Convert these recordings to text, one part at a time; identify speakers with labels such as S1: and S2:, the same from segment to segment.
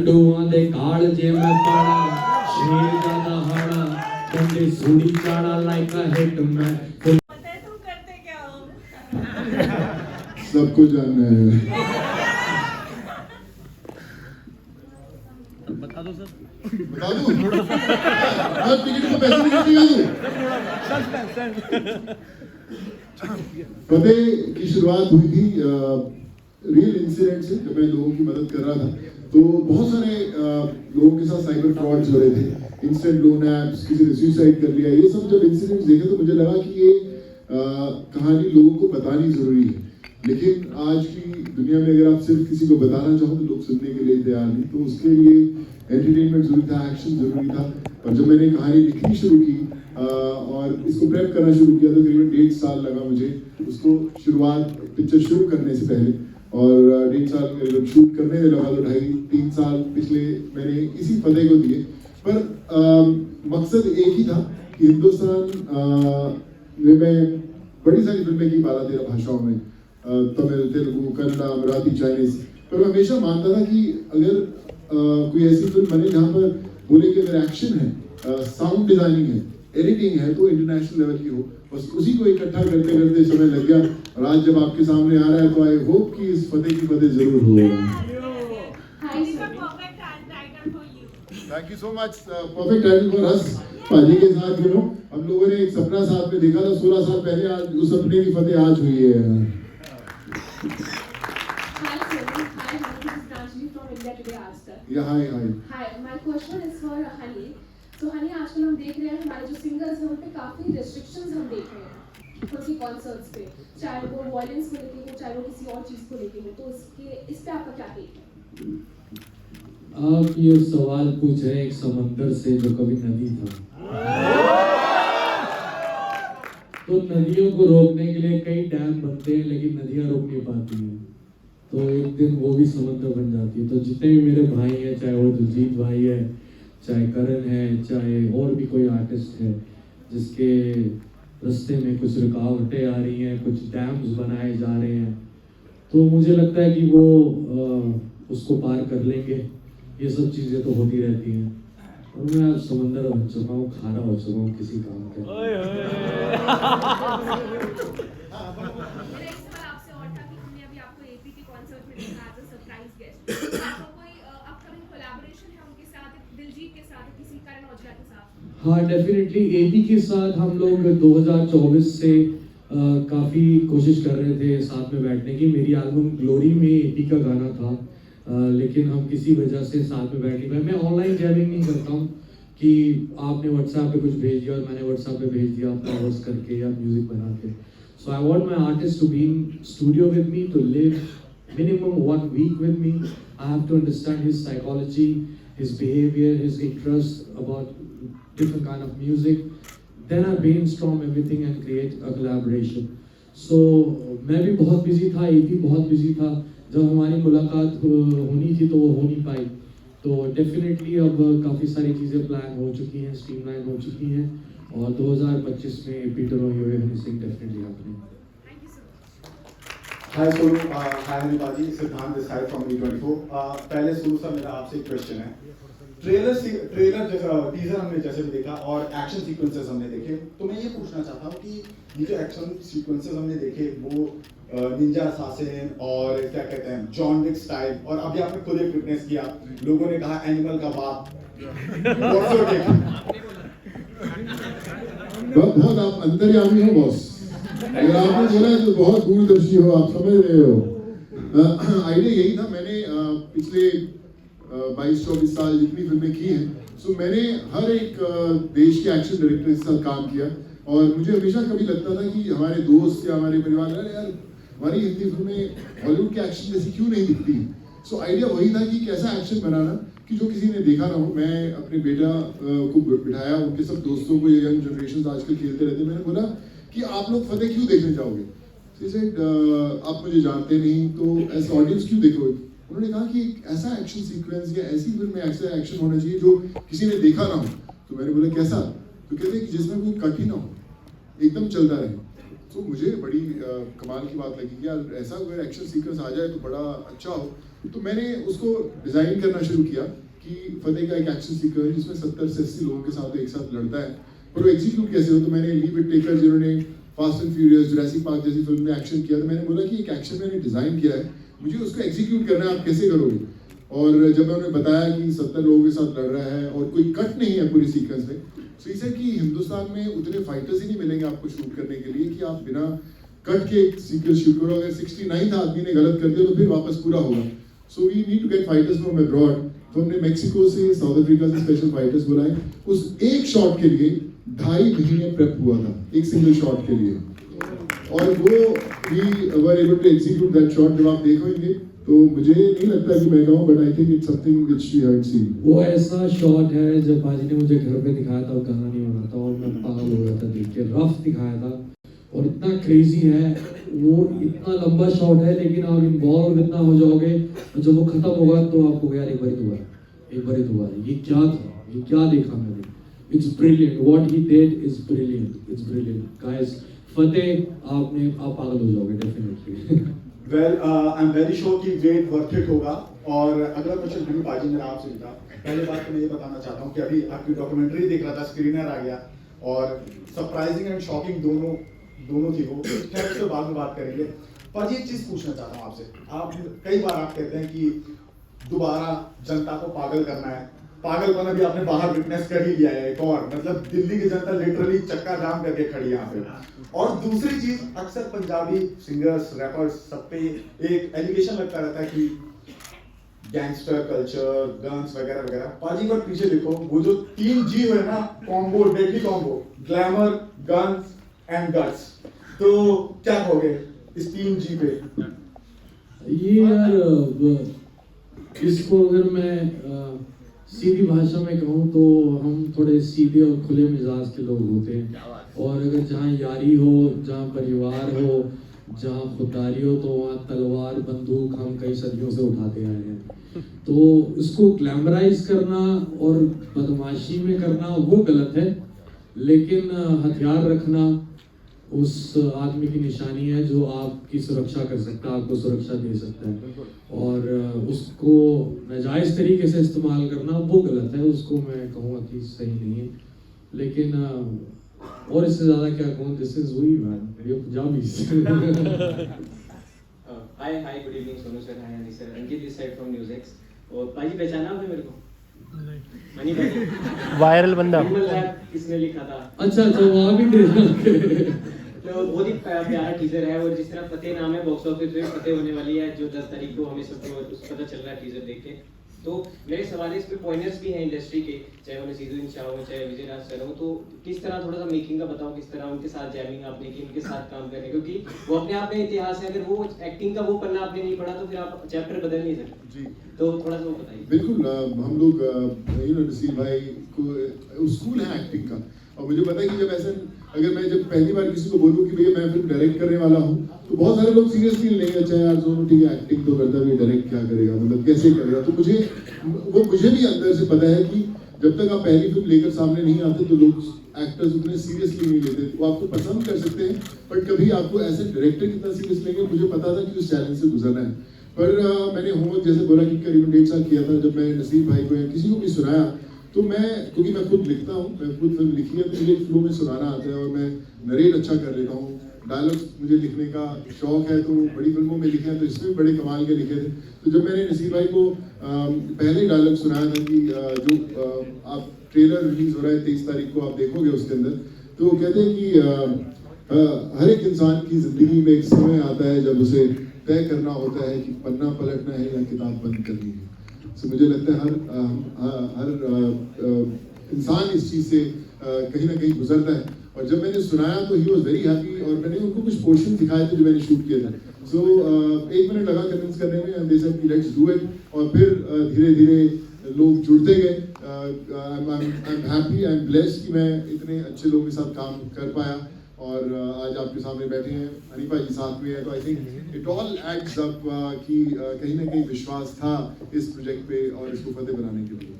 S1: डुआ दे काल जे मैं पाड़ा शेर ज्यादा हाड़ा बंदे सुनी चाड़ा लाइक अ हिट मैं
S2: पता है तुम करते क्या हो?
S3: सबको जानना है।
S4: बता दो सर।
S3: बता दूं? मैं टिकट को पैसे निकल दूं। फतेह की शुरुआत हुई थी रियल इंसिडेंट से, जब मैं लोगों की मदद कर रहा था तो बहुत सारे लोगों के साथ साइबर फ्रॉड्स हो रहे थे, इंस्टेंट लोन ऐप्स, किसी ने सुसाइड कर लिया। ये सब जब इंसिडेंट्स देखे तो मुझे लगा कि ये कहानी लोगों को बतानी जरूरी है। लेकिन आज की दुनिया में अगर आप सिर्फ किसी को बताना चाहो तो लोग सुनने के लिए तैयार नहीं, तो उसके लिए एंटरटेनमेंट जरूरी था, एक्शन जरूरी था। और जब मैंने कहानी लिखनी शुरू की और इसको प्रेप करना शुरू किया तो करीबन 1.5 साल लगा मुझे उसको शुरुआत पिक्चर शुरू करने से पहले, और 1.5 साल जब शूट करने में लगा तो 2.5-3 साल पिछले मैंने इसी फतेह को दिए। पर मकसद एक ही था कि हिंदुस्तान में मैं बड़ी सारी फिल्में की 12-13 भाषाओं में, तमिल, तेलुगु, कन्नड़ा, मराठी, चाइनीज। पर मैं हमेशा मानता था कि अगर कोई ऐसी फिल्म बने जहाँ पर बोले कि अगर एक्शन है, साउंड डिजाइनिंग है, एडिटिंग है तो इंटरनेशनल लेवल की हो। बस उसी को इकट्ठा करते करते समय लग गया, और आज जब आपके सामने आ रहा है तो आई होप कि इस फतेह की फतेह जरूर हो। Thank you so much. Perfect title for us. पाजी के साथ हम लोगों ने एक सपना साथ में देखा था 16 साल पहले, आज उस सपने की फतेह आज हुई है। Yeah, hi.
S5: Hi, my question is for Honey. तो हनी, आजकल हम देख रहे हैं हमारे जो सिंगर्स हैं उन पे काफी रेस्ट्रिक्शंस हम देख रहे हैं उनकी कॉन्सर्ट्स पे, चाहे वो वॉयलेंस को लेके हो, चाहे वो किसी और चीज को लेके हो। तो इस पे आपका क्या टेक है?
S1: आप ये सवाल पूछ रहे हैं एक समंदर से जो कभी नदी था। तो नदियों को रोकने के लिए कई डैम बनते हैं लेकिन नदियां रोक नहीं पाती हैं, तो एक दिन वो भी समंदर बन जाती है। तो जितने भी मेरे भाई हैं, चाहे वो दिलजीत भाई है, चाहे करण है, चाहे और भी कोई आर्टिस्ट है जिसके रास्ते में कुछ रुकावटें आ रही हैं, कुछ डैम्स बनाए जा रहे हैं, तो मुझे लगता है कि वो उसको पार कर लेंगे। ये सब चीज़ें तो होती रहती हैं, और मैं आज समंदर बन चुका हूँ, खाना हो चुका हूँ किसी काम के। हाँ, डेफिनेटली एपी के साथ हम लोग 2024 से काफ़ी कोशिश कर रहे थे साथ में बैठने की। मेरी एल्बम ग्लोरी में एपी का गाना था, लेकिन हम किसी वजह से साथ में बैठ नहीं पाए। मैं ऑनलाइन जैमिंग नहीं करता हूँ कि आपने व्हाट्सएप पे कुछ भेज दिया और मैंने व्हाट्सएप पे भेज दिया कवर्स करके या म्यूजिक बना के। So I want my artist to be in studio with me, to live minimum 1 week with me. I have to understand his psychology, his behavior, his interest about different kind of music. Then I brainstorm everything and create a collaboration. So मैं भी बहुत busy था, ये भी बहुत busy था। जब हमारी मुलाकात होनी थी तो वो हो नहीं पाई। तो डेफिनेटली अब काफ़ी सारी चीज़ें प्लान हो चुकी हैं, स्ट्रीमलाइन हो चुकी हैं, और 2025 में पीटर और हनी सिंह डेफिनेटली हैपनिंग।
S6: हाय सोनू, हाय हनीबाजी, सिद्धांत दिस साइड फ्रॉम E24। पहले शुरू से मेरा आपसे एक क्वेश्चन है। ट्रेलर टीजर हमने जैसे भी देखा और एक्शन सीक्वेंसेस हमने देखे, तो मैं ये पूछना चाहता हूँ कि ये जो एक्शन सीक्वेंसेस हमने देखे वो निंजा असासिन और क्या कहते हैं जॉन विक स्टाइल, और अभी आपने खुद एक विटनेस किया, लोगों ने कहा एनिमल का बाप।
S3: बहुत आप अंतर्यामी हो बॉस, अगर आपने बोला है तो बहुत दूरदर्शी हो, आप समझ रहे हो। आइडिया यही था, मैंने पिछले 22-24 साल जितनी फिल्में की हैं, सो मैंने हर एक देश के एक्शन डायरेक्टर के साथ काम किया, और मुझे हमेशा कभी लगता था कि हमारे दोस्त या हमारे परिवार, अरे यार हमारी हिंदी फिल्में हॉलीवुड के एक्शन जैसी क्यों नहीं दिखती। सो आइडिया वही था कि कैसा एक्शन बनाना कि जो किसी ने देखा ना हो। मैं अपने बेटा को बिठाया, उनके सब दोस्तों को, यंग जनरेशन आजकल खेलते रहते, मैंने बोला कि आप लोग फतेह क्यों देखने जाओगे। आप मुझे जानते नहीं तो ऐसा ऑडियंस क्यों देखोगे। उन्होंने कहा कि ऐसा एक्शन सीक्वेंस या ऐसी फिल्म में ऐसा एक्शन होना चाहिए जो किसी ने देखा ना हो। तो मैंने बोला कैसा, तो कहते हैं कि जिसमें कोई कट ही ना हो, एकदम चलता रहे। तो मुझे बड़ी कमाल की बात लगी कि यार ऐसा अगर एक्शन सीक्वेंस आ जाए तो बड़ा अच्छा हो। तो मैंने उसको डिज़ाइन करना शुरू किया कि फतेह का एक एक्शन सीक्वेंस है जिसमें 70 से 80 लोगों के साथ एक साथ लड़ता है, पर वो एग्जीक्यूट कैसे हो। तो मैंने ली विटेकर जिन्होंने fast and furious, Jurassic park जैसी फिल्म में एक्शन किया, तो मैंने बोला कि एक एक्शन मैंने डिज़ाइन किया है, मुझे उसको एग्जीक्यूट करना है, आप कैसे करोगे। और जब मैं उन्हें बताया कि 70 लोगों के साथ लड़ रहा है और कोई कट नहीं है पूरी सीक्वेंस में, तो इसे कि हिंदुस्तान में उतने फाइटर्स ही नहीं मिलेंगे आपको शूट करने के लिए कि आप बिना कट के एक सीक्वेंस शूट करो। अगर 69th आदमी ने गलत कर दिया तो फिर वापस पूरा होगा। So we need to get fighters from abroad. तो हमने मेक्सिको से, साउथ अफ्रीका से स्पेशल फाइटर्स बुलाए। उस एक शॉट के लिए 2.5 महीने प्रेप हुआ था, एक सिंगल शॉट के लिए, और वो we were able to execute that shot. जब आप देखेंगे तो मुझे नहीं लगता कि मैं कहूँ, but I think it's something which we haven't seen.
S1: वो ऐसा शॉट है जब बाजी ने मुझे घर पे दिखाया था और गाना नहीं हो रहा था और मैं पागल हो गया था देख के। रफ दिखाया था और इतना क्रेजी है वो, इतना लंबा शॉट है लेकिन आप इन्वॉल्व इतना हो जाओगे और जब वो खत्म होगा तो आपको यार एक बार ही दोबारा ये क्या था, ये क्या देखा मैंने। It's brilliant, what he did is brilliant, it's brilliant guys. Fateh आप पागल हो जाओगे definitely.
S6: Well I am very sure कि वेट वर्थ इट होगा। और अगला क्वेश्चन भी पाजी मेरा आपसे था। पहली बात तो मैं ये बताना चाहता हूँ कि अभी आपकी डॉक्यूमेंट्री देख रहा था, स्क्रीनर आ गया और सरप्राइजिंग एंड शॉकिंग दोनों थी वो। खैर उसके बाद में बात करेंगे। पाजी एक चीज पूछना चाहता हूँ आपसे। आप कई बार आप कहते हैं कि दोबारा जनता को पागल करना है, पागलपना भी आपने बाहर विटनेस कर ही लिया है। एक और मतलब दिल्ली की जनता लिटरली चक्का जाम करके खड़ी है यहाँ पे। और दूसरी चीज, अक्सर पंजाबी सिंगर्स, रैपर्स सब पे एक एलिगेशन लगता रहता है कि गैंगस्टर कल्चर, गन्स वगैरह वगैरह। पाजी पर पीछे देखो, वो जो 3 G है ना, combo, deadly combo, glamour, guns and guts. तो क्या कहोगे इस 3 G पे?
S1: ये यार इसको अगर मैं सीधी भाषा में कहूँ तो हम थोड़े सीधे और खुले मिजाज के लोग होते हैं, और अगर जहाँ यारी हो, जहाँ परिवार हो, जहाँ खुददारी हो, तो वहाँ तलवार बंदूक हम कई सदियों से उठाते आए हैं। तो इसको ग्लैमराइज करना और बदमाशी में करना वो गलत है, लेकिन हथियार रखना उस आदमी की निशानी है जो आपकी सुरक्षा कर सकता है, आपको सुरक्षा दे सकता है, और उसको नाजायज़ तरीके से इस्तेमाल करना वो गलत है, उसको मैं कहूँगा कि सही नहीं है। लेकिन और इससे ज़्यादा क्या कहूँ, दिस इज हुई मैन, ये Punjabi.
S4: Hi good evening Sonu sir, hi Anil sir, Ankit this side from news x. और पाजी पहचाना आपने मेरे को? मनी भाई
S7: वायरल बंदा
S4: किसने लिखा था?
S1: अच्छा वहाँ भी दे।
S4: तो बहुत ही प्यारा टीजर है, और जिस तरह फतेह नाम है बॉक्स ऑफिस पे फतेह होने वाली है, जो 10 तारीख को हमें सबको पता चल रहा है टीजर देख के। तो मेरे सवाल इस पे पॉइंटर्स भी हैं इंडस्ट्री के, चाहे वो नसीरुद्दीन शाह हो, चाहे विजय राज सर हो। तो किस तरह थोड़ा सा मेकिंग का बताओ, किस तरह उनके साथ जैमिंग आपने की, उनके साथ काम करने, क्योंकि वो अपने आप में इतिहास है। अगर वो एक्टिंग का वो पन्ना आपने नहीं पढ़ा तो फिर आप चैप्टर बदल नहीं सकते जी। तो थोड़ा सा वो बताइए।
S3: बिल्कुल, हम लोग नसीर भाई को स्कूल है एक्टिंग का, और मुझे पता है कि जब ऐसा, अगर मैं जब पहली बार किसी को बोलूँ कि भैया मैं फिल्म डायरेक्ट करने वाला हूँ, तो बहुत सारे लोग सीरियसली लेंगे। अच्छा यार सोनू ठीक है, एक्टिंग तो करता है, डायरेक्ट क्या करेगा, मतलब कैसे करेगा। तो मुझे भी अंदर से पता है कि जब तक आप पहली फिल्म लेकर सामने नहीं आते तो लोग एक्टर्स उतने सीरियसली नहीं लेते। वो आपको पसंद कर सकते हैं, बट कभी आपको ऐसे डायरेक्टर कितना सीरियस लेंगे, मुझे पता था कि उस चैलेंज से गुजरना है। पर मैंने होमवर्क जैसे बोला कि करीबन 1.5 साल किया था। जब मैं नसीर भाई को या किसी को भी सुनाया, तो मैं, क्योंकि मैं खुद लिखता हूँ, मैं खुद फिल्म लिखी है, तो मुझे फ्लो में सुनाना आता है और मैं नरेट अच्छा कर लेता हूँ। डायलॉग्स मुझे लिखने का शौक है, तो बड़ी फिल्मों में लिखे हैं, तो इसमें बड़े कमाल के लिखे थे। तो जब मैंने नसीर भाई को पहले डायलॉग सुनाया था कि जो आप ट्रेलर रिलीज हो रहा है 23 तारीख को, आप देखोगे उसके अंदर, तो वो कहते हैं कि हर एक इंसान की जिंदगी में एक समय आता है जब उसे तय करना होता है कि पन्ना पलटना है या किताब बंद करनी है। तो मुझे लगता है हर इंसान इस चीज़ से कहीं ना कहीं गुजरता है। और जब मैंने सुनाया तो ही वॉज वेरी हैप्पी, और मैंने उनको कुछ पोर्शन दिखाए थे जो मैंने शूट किए थे। सो 1 मिनट लगा कन्विंस करने में, and they said let's do it. और फिर धीरे धीरे लोग जुड़ते गए। I am happy, I am blessed कि मैं इतने अच्छे लोगों के साथ काम कर पाया, और आज आपके सामने बैठे हैं, हनीफा जी साथ में है। तो I think it all adds up कि कहीं ना कहीं विश्वास था इस प्रोजेक्ट पे और इसको फतेह बनाने के लिए।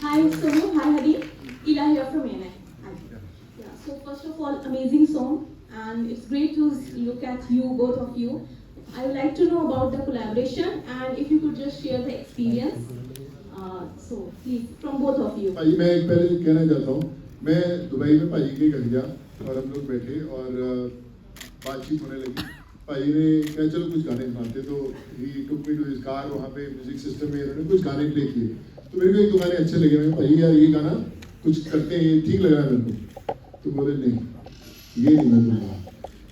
S8: Hi Sonu, hi Hari, Ila here from ANI. Yeah, so first of all, amazing song, and it's great to look at you, both of you. I would like to know about the collaboration and if you could just share the experience. So please, from both of you.
S3: भाई मैं एक पहले कहना चाहता हूँ, मैं Dubai में भाई के घर गया और हम लोग बैठे और बातचीत होने लगी। भाई ने कहा चलो कुछ गाने सुनाते, तो ही टुक मी टू हिज कार, वहाँ पे म्यूजिक सिस्टम में इन्होंने कुछ गाने प्ले किए, तो मेरे को एक दो गाने अच्छे लगे। मैं भाई यार ये गाना कुछ करते हैं, ये ठीक लग रहा है मेरे को। तो बोले नहीं ये नहीं मैं दूंगा,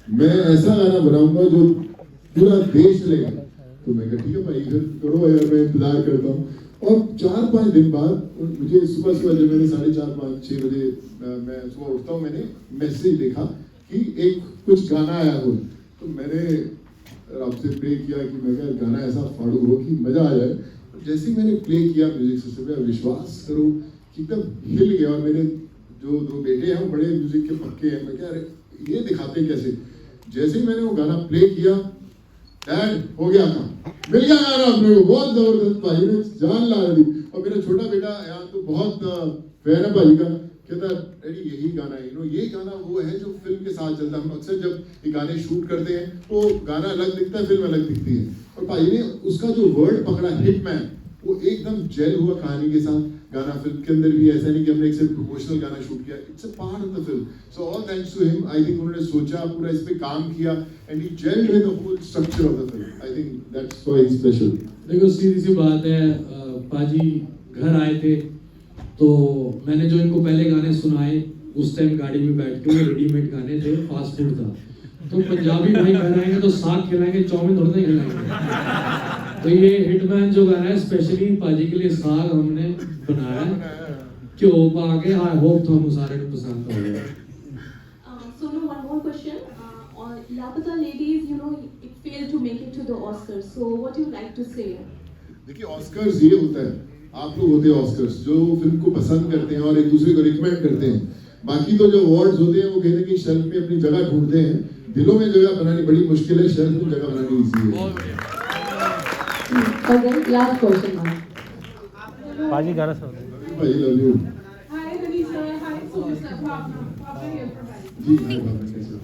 S3: मैं ऐसा गाना बनाऊंगा जो पूरा देश लेगा। तो मैं कहा ठीक है भाई फिर करो यार, मैं इंतजार करता हूँ। और 4-5 दिन बाद मुझे सुबह जब मैंने 4:30-5-6 बजे मैं सुबह उठता हूँ, मैंने मैसेज देखा कि एक कुछ गाना आया हो। तो मैंने आपसे प्ले किया कि मैं क्या गाना ऐसा फाड़ू हो कि मजा आ जाए। जैसे ही मैंने प्ले किया म्यूजिक सिस्टम पे, विश्वास करो कि एकदम हिल गया। और मेरे जो 2 बेटे हैं वो बड़े म्यूजिक के पक्के हैं। मैं क्या अरे ये दिखाते कैसे। जैसे ही मैंने वो गाना प्ले किया, डैड हो गया काम, मिल गया गाना अपने को। बहुत जबरदस्त, भाई ने जान ला दी। और मेरा छोटा बेटा यहाँ तो बहुत फैन है भाई का, कहता है डैडी यही गाना है, ये गाना वो है जो फिल्म के साथ चलता है। हम अक्सर जब ये गाने शूट करते हैं तो गाना अलग दिखता है, फिल्म अलग दिखती है। और भाई ने उसका जो वर्ड पकड़ा हिटमैन, वो एकदम जेल हुआ कहानी के साथ। गाना फिल्म के अंदर भी ऐसा नहीं कि हमने एक सिर्फ प्रमोशनल गाना शूट किया, it's a part of the film. So all thanks to him. I think उन्होंने सोचा, पूरा इस पे काम किया and he gelled with the whole structure of the film. I think that's why special.
S1: देखो सीधी सी बात है, पाजी घर आए थे तो मैंने जो इनको पहले गाने सुनाए उस टाइम गाड़ी में बैठ के, वो रेडीमेड गाने थे, फास्ट फूड था। तो पंजाबी भाई घर आएंगे तो साग खिलाएंगे, चाउमीन थोड़ा नहीं खिलाएंगे। तो ये हिटमैन जो गाना है स्पेशली पाजी के लिए साग हमने बनाया क्यों पा के। आई होप तो हम सारे को पसंद आएगा।
S8: Sonu, one more question. On Lapata Ladies, it failed to make it to the Oscars. So what do you like to say?
S3: देखिए ऑस्कर्स ये होता है, आप लोग होते हैं ऑस्कर्स जो फिल्म को पसंद करते हैं और एक दूसरे को रिकमेंड करते हैं। बाकी तो जो अवार्ड्स होते हैं वो कहीं ना कहीं शेल्फ में अपनी जगह ढूंढते हैं। दिलों में जगह बनानी बड़ी मुश्किल है, शेल्फ में जगह बनानी इजी है।
S8: Okay, last question.
S7: पाजी गाना सुन
S3: भाई love you.
S5: Hi Hani sir, hi Sonu sir, Bhavna here from Bali.
S3: जी मैं बात कैसे हो?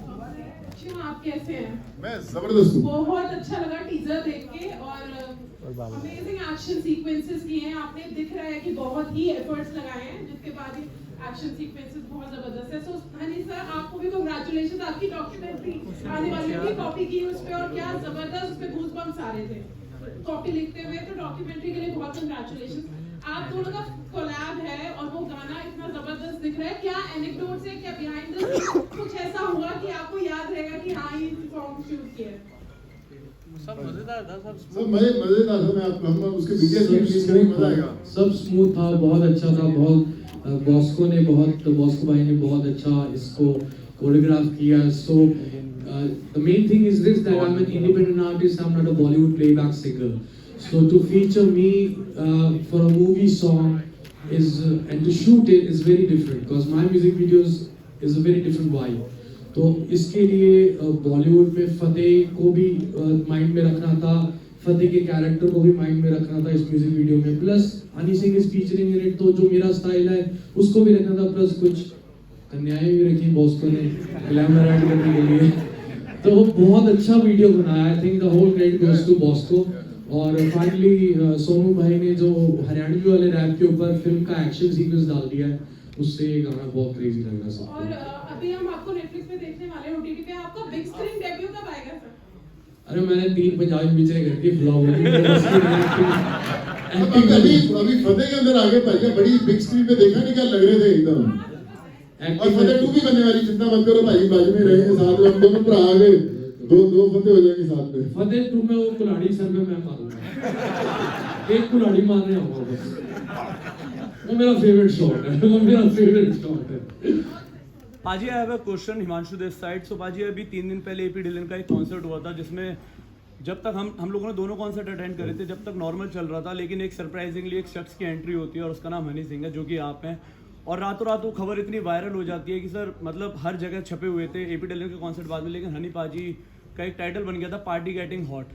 S5: शिव आप कैसे हैं?
S3: मैं जबरदस्त हूँ।
S5: बहुत अच्छा लगा टीजर देख के और अमेजिंग एक्शन सीक्वेंसेस किए हैं आपने। दिख रहा है कि बहुत ही एफर्ट्स लगाए हैं, जिसके बाद ही एक्शन सीक्वेंसेस बहुत जबरदस्त है। सो हनी सर आपको भी कांग्रेचुलेशंस, आपकी डॉक्यूमेंट्री आने वाली है, कॉपी की उस पे और क्या जबरदस्त उस पे गूज़बम्प्स आ रहे थे कॉपी लिखते हुए। तो डॉक्यूमेंट्री के लिए बहुत कांग्रेचुलेशंस। आप दोनों का कोलैब है और वो गाना इतना जबरदस्त दिख रहा है। क्या एनेक्डोट्स है, क्या बिहाइंड द सीन कुछ ऐसा हुआ कि आपको याद रहेगा कि हाँ ये सॉन्ग शूट किया है?
S7: सब मजेदार था,
S3: सब मजेदार था। मैं आपको हम उसके वीडियो भी रिलीज करेंगे, मजा आएगा।
S1: सब स्मूथ था, बहुत अच्छा था। बहुत बॉस्को भाई ने बहुत अच्छा इसको कोरियोग्राफ किया। सो the main thing is this, that I'm an independent artist, I'm not a Bollywood playback singer. So to feature me for a movie song is and to shoot it is very different because my music videos is a very different vibe. तो इसके लिए बॉलीवुड में फतेह को भी mind में रखना था, फतेह के कैरेक्टर को भी माइंड में रखना था इस म्यूजिक वीडियो में, plus Honey Singh is featuring in it, तो जो मेरा स्टाइल है उसको भी रखना था, प्लस कुछ कन्याएं भी रखी बॉस्को ने ग्लैमर ऐड करने के लिए। तो वो बहुत अच्छा वीडियो बनाया। I think the whole credit goes to Bosco. और फाइनली सोनू भाई ने जो हरियाणवी वाले रैप के ऊपर फिल्म का एक्शन सीक्वेंस डाल दिया है, उससे ये गाना बहुत क्रेजी लग रहा है।
S5: और अभी हम आपको नेटफ्लिक्स पे देखने वाले हैं, ओटीटी पे। आपका बिग स्क्रीन डेब्यू कब आएगा सर?
S1: अरे मैंने 3 पंजाबी पिक्चरें कर दी फ्लॉप हो
S3: अभी फतेह के अंदर आगे पाइए, बड़ी बिग स्क्रीन पे देखा नहीं क्या लग रहे थे एकदम। और फतेह 2 भी बनने वाली, चिंता मत करो भाई, बाजू में रहेंगे साथ में, हम दोनों भरा आ गए, दो फतेह हो जाएंगे साथ में।
S1: फतेह 2 में वो कुल्हाड़ी सर में मैं मारूंगा, एक कुल्हाड़ी मारने आऊंगा बस। वो मेरा फेवरेट शॉट है, वो मेरा फेवरेट शॉट है।
S7: पाजी I have a question Himanshu this side. So पाजी अभी 3 दिन पहले एपी डिलन का एक कॉन्सर्ट हुआ था जिसमें जब तक हम लोगों ने दोनों कॉन्सर्ट अटेंड करे थे, जब तक नॉर्मल चल रहा था, लेकिन एक सरप्राइजिंगली एक शख्स की एंट्री होती है और उसका नाम हनी सिंह है, जो कि आप हैं। और रातों रात वो खबर इतनी वायरल हो जाती है कि सर मतलब हर जगह छपे हुए थे एपी डिलन के कॉन्सर्ट बाद में, लेकिन हनी पाजी का एक टाइटल बन गया था पार्टी गेटिंग हॉट।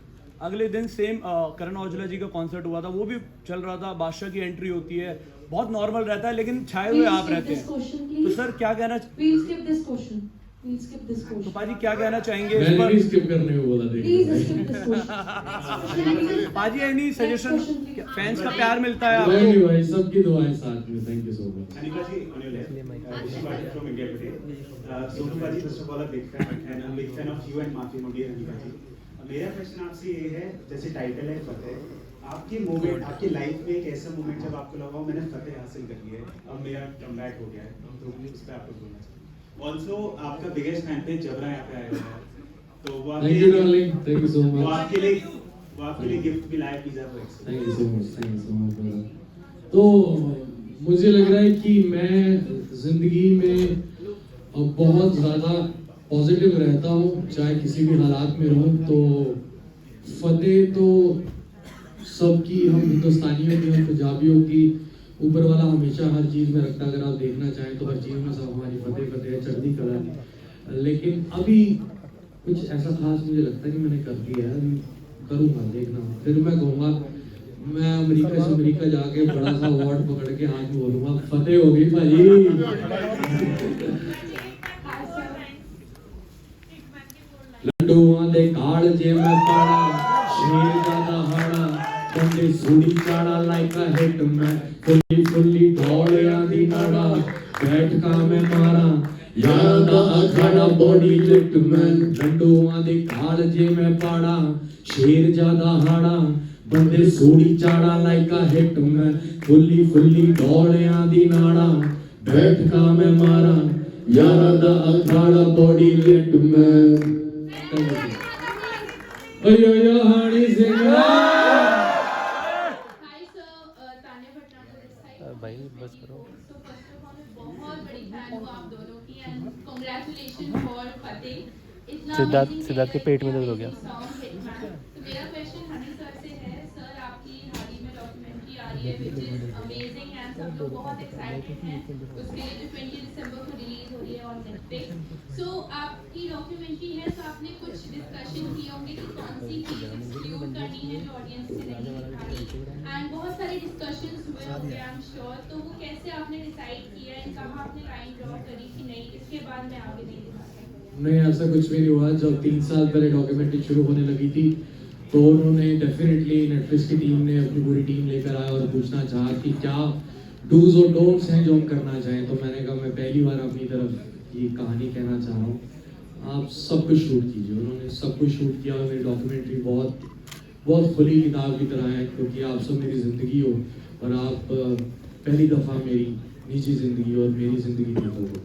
S7: अगले दिन सेम करण औजला जी का कॉन्सर्ट हुआ था, वो भी चल रहा था, बादशाह की एंट्री होती है, बहुत नॉर्मल रहता है, लेकिन छाए हुए आप रहते हैं। तो सर क्या कहना,
S8: Please skip this question. We'll skip this
S7: तो
S8: question.
S7: पाजी क्या कहना चाहेंगे इस
S1: मैंने
S7: पर?
S1: भी स्किप करने को बोला
S8: Please
S1: देखिए
S8: skip this question.
S7: पाजी any suggestion?
S8: question, please.
S7: Fans का प्यार मिलता है
S1: नहीं
S7: आपको?
S1: भाई सबकी दुआएं साथ में thank you so much
S9: Anika ji, on your left. Rishi Patil from India Today. Sonu Paji, first of all, a big fan, and I'm a big fan of you and Maafi Moody and Anika ji. मेरा question आपसे ये है, जैसे title है फतेह, आपके moment, आपकी life में एक ऐसा मोमेंट जब आपको लगा मैंने फतेह हासिल कर ली है, अब मेरा कमबैक हो गया है, तो उस पर आपको बोलना चाहिए। ऑल्सो आपका बिगेस्ट फैन थे जबरा यहाँ पे आया हुआ है, तो वो
S1: thank you darling thank you so
S9: वो
S1: मच
S9: आपके लिए गिफ्ट भी लाया pizza box.
S1: Thank you so much brother। तो मुझे लग रहा है कि मैं जिंदगी में बहुत ज़्यादा पॉजिटिव रहता हूँ, चाहे किसी भी हालात में रहूँ। तो फतेह तो सबकी, हम हिंदुस्तानियों की, हम पंजाबियों की, ऊपर वाला हमेशा हर चीज़ में रखता। अगर आप देखना चाहें तो हर चीज़ में सब हमारी फतेह फतेह चढ़ती कला। लेकिन अभी कुछ ऐसा खास मुझे लगता है कि मैंने कर दिया है, अभी करूँगा, देखना। फिर मैं कहूँगा, मैं अमेरिका से अमेरिका जाके बड़ा सा अवार्ड पकड़ के हाथ में बोलूँगा फतेह हो गई भाई। लड्डूआं दे काल जे मैं पाड़ा, शेर दा हाड़ा, बंदे सूड़ी चाड़ा लाइक अ हिट मैं, फुल्ली फुल्ली दौड़ियां दी नाड़ा, बैठका मैं मारा, यार दा अखाड़ा बॉडी लिट मैं। लड्डूआं दे काल जे मैं पाड़ा, शेर ज्यादा हाड़ा, बंदे सूड़ी चाड़ा लाइक अ हिट मैं, फुल्ली फुल्ली दौड़ियां दी नाड़ा, बैठका मैं मारा, यार दा अखाड़ा बॉडी लिट मैं। अयो हानी सिंह
S5: हाय सर, तान्या भटनागर इस साइड।
S10: भाई बस करो।
S5: So first of all, मैं बहुत बड़ी फैन हूँ आप दोनों की एंड कांग्रेचुलेशन फॉर फतेह। इतना
S10: सिद्धार्थ के पेट में दर्द हो गया।
S5: Song hitman. तो मेरा क्वेश्चन हनी सर से है। सर आपकी हाल ही में डॉक्यूमेंट्री आ रही है विच इज अमेजिंग एंड सब लोग बहुत एक्साइटेड हैं उसके लिए, जो 20 दिसंबर को रिलीज हो रही है ऑन नेटफ्लिक्स। सो आपकी डॉक्यूमेंट्री है तो आपने कुछ डिस्कशन किए होंगे कि कौन सी चीज एक्सक्लूड करनी है जो ऑडियंस से नहीं दिखानी, एंड बहुत सारे डिस्कशंस हुए होंगे आई एम श्योर। तो वो कैसे आपने डिसाइड किया है, कहाँ आपने लाइन ड्रॉ करी कि नहीं इसके बाद मैं आगे नहीं दिखा सकता?
S1: नहीं, ऐसा कुछ भी नहीं हुआ। जब 3 साल पहले डॉक्यूमेंट्री शुरू होने लगी थी तो उन्होंने डेफिनेटली नेटफ्लिक्स की टीम ने अपनी पूरी टीम लेकर आया और पूछना चाहा कि क्या डूज और डोंट्स हैं जो हम करना चाहें। तो मैंने कहा मैं पहली बार अपनी तरफ ये कहानी कहना चाह रहा हूँ, आप सब कुछ शूट कीजिए। उन्होंने सब कुछ शूट किया और मेरी डॉक्यूमेंट्री बहुत बहुत खुली किताब की तरह है, क्योंकि आप सब मेरी ज़िंदगी हो और आप पहली दफ़ा मेरी निजी ज़िंदगी और मेरी ज़िंदगी देखोगे।